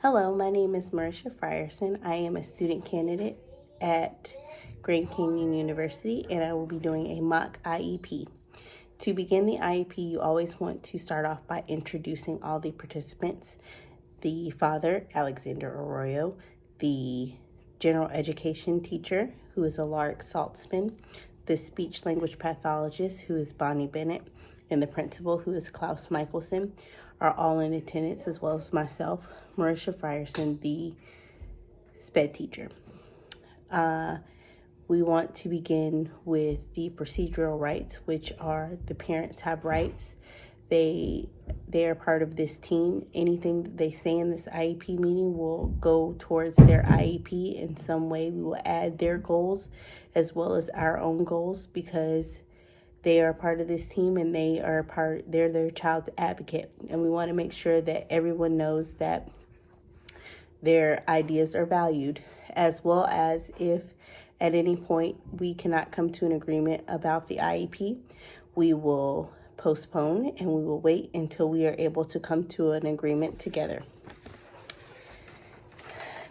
Hello, my name is Marisha Frierson. I am a student candidate at Grand Canyon University, and I will be doing a mock IEP. To begin the IEP, you always want to start off by introducing all the participants. The father, Alexander Arroyo, the general education teacher, who is Alaric Saltzman, the speech language pathologist, who is Bonnie Bennett, and the principal, who is Klaus Michelson, are all in attendance, as well as myself, Marisha Frierson, the SPED teacher. We want to begin with the procedural rights, which are the parents have rights. They are part of this team. Anything that they say in this IEP meeting will go towards their IEP in some way. We will add their goals as well as our own goals because they are part of this team and they're their child's advocate. And we want to make sure that everyone knows that their ideas are valued, as well as if at any point we cannot come to an agreement about the IEP, we will postpone and we will wait until we are able to come to an agreement together.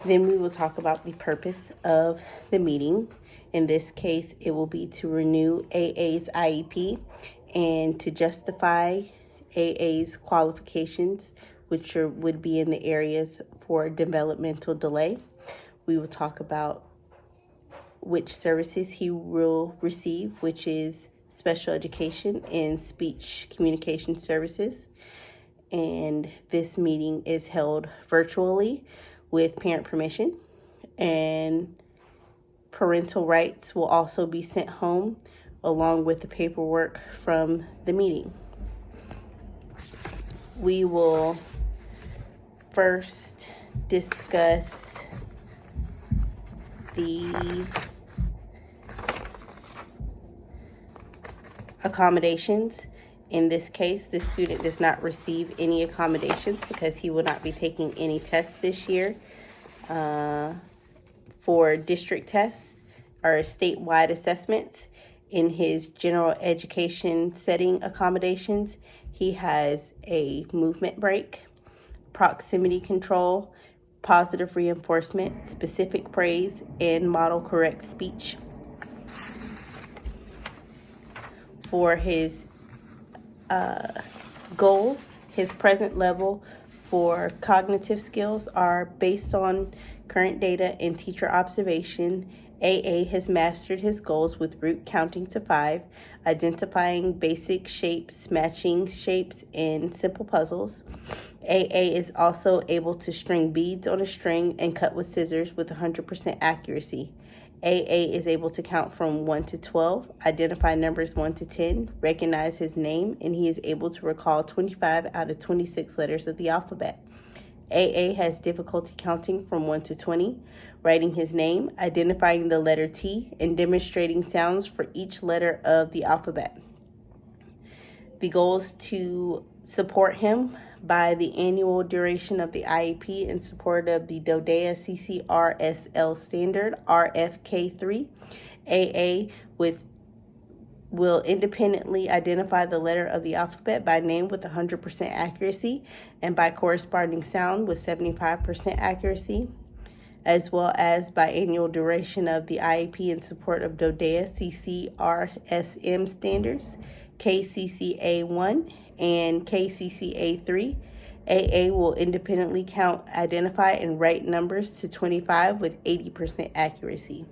Then we will talk about the purpose of the meeting. In this case, it will be to renew AA's IEP and to justify AA's qualifications, which would be in the areas for developmental delay. We will talk about which services he will receive, which is special education and speech communication services. And this meeting is held virtually with parent permission, and parental rights will also be sent home along with the paperwork from the meeting. We will first discuss the accommodations. In this case, the student does not receive any accommodations because he will not be taking any tests this year. For district tests or statewide assessments, in his general education setting accommodations, he has a movement break, proximity control, positive reinforcement, specific praise, and model correct speech. For his goals, his present level for cognitive skills are based on current data and teacher observation. AA has mastered his goals with root counting to 5, identifying basic shapes, matching shapes, and simple puzzles. AA is also able to string beads on a string and cut with scissors with 100% accuracy. AA is able to count from 1 to 12, identify numbers 1 to 10, recognize his name, and he is able to recall 25 out of 26 letters of the alphabet. AA has difficulty counting from 1 to 20, writing his name, identifying the letter T, and demonstrating sounds for each letter of the alphabet. The goals to support him by the annual duration of the IEP in support of the DODEA CCRSL standard RFK3. AA will independently identify the letter of the alphabet by name with 100% accuracy and by corresponding sound with 75% accuracy, as well as by annual duration of the IEP in support of DODEA CCRSM standards, KCCA1 and KCCA3. AA will independently count, identify, and write numbers to 25 with 80% accuracy.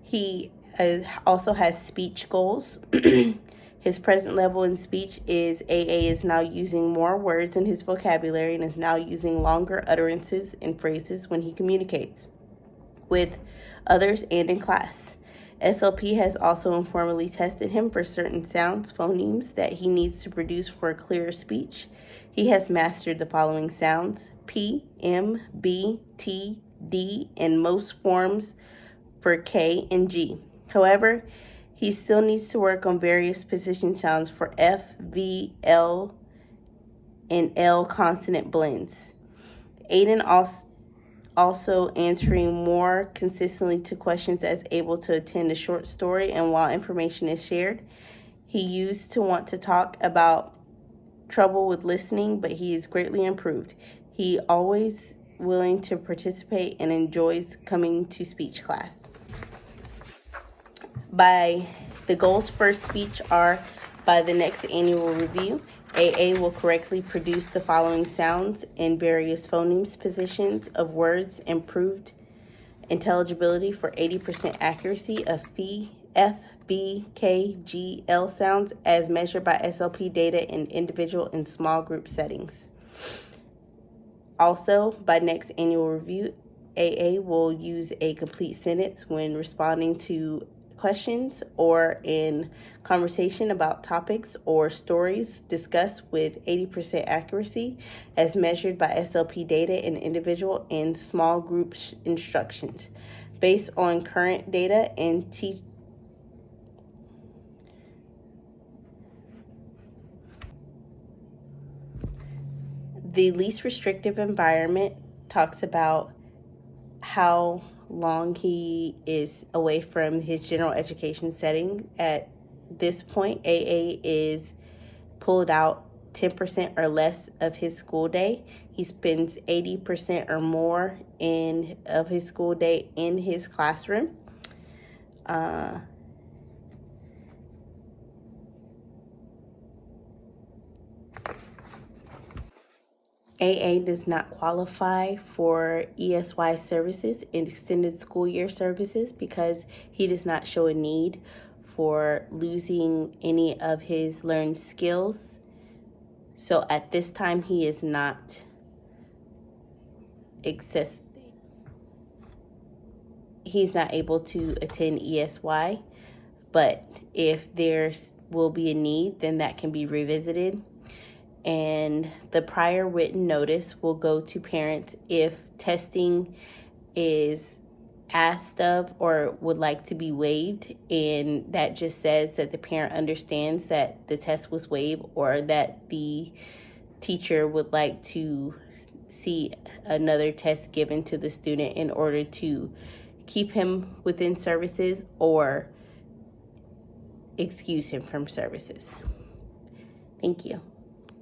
He also has speech goals. His present level in speech is AA is now using more words in his vocabulary and is now using longer utterances and phrases when he communicates with others and in class. SLP has also informally tested him for certain sounds, phonemes, that he needs to produce for a clearer speech. He has mastered the following sounds: P, M, B, T, D, and most forms for K and G. However, he still needs to work on various position sounds for F, V, L, and L consonant blends. Aiden also answering more consistently to questions as able to attend a short story, and while information is shared, he used to want to talk about trouble with listening, but he is greatly improved. He always willing to participate and enjoys coming to speech class. The goals for speech are: by the next annual review, AA will correctly produce the following sounds in various phonemes positions of words, improved intelligibility for 80% accuracy of F, B, K, G, L sounds as measured by SLP data in individual and small group settings. Also, by next annual review, AA will use a complete sentence when responding to questions or in conversation about topics or stories discussed with 80% accuracy as measured by SLP data in individual and small group instructions based on current data and the least restrictive environment talks about how long he is away from his general education setting. At this point, AA is pulled out 10% or less of his school day. He spends 80% or more of his school day in his classroom. AA does not qualify for ESY services and extended school year services because he does not show a need for losing any of his learned skills. So at this time, he is not he's not able to attend ESY, but if there will be a need, then that can be revisited. And the prior written notice will go to parents if testing is asked of or would like to be waived, and that just says that the parent understands that the test was waived or that the teacher would like to see another test given to the student in order to keep him within services or excuse him from services. Thank you.